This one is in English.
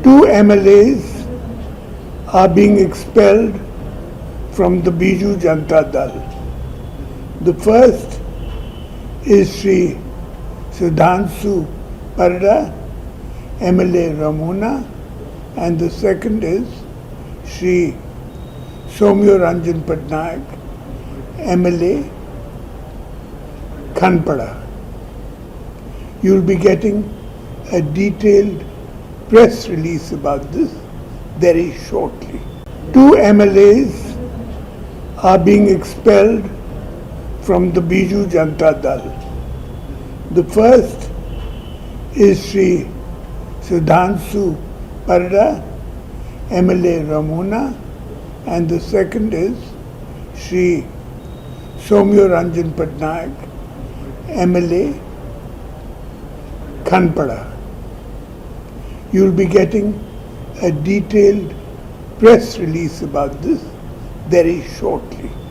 Two MLAs are being expelled from the Biju Janata Dal. The first is Sri Sudhanshu Parda, MLA Ramona, and the second is Sri Somyo Ranjan Patnaik, MLA Khanpada. You will be getting a detailed press release about this very shortly. Two MLAs are being expelled from the Biju Janata Dal. The first is Sri Sudhanshu Parda, MLA Ramona, and the second is Sri Somyo Ranjan Patnaik, MLA Khanpada. You will be getting a detailed press release about this very shortly.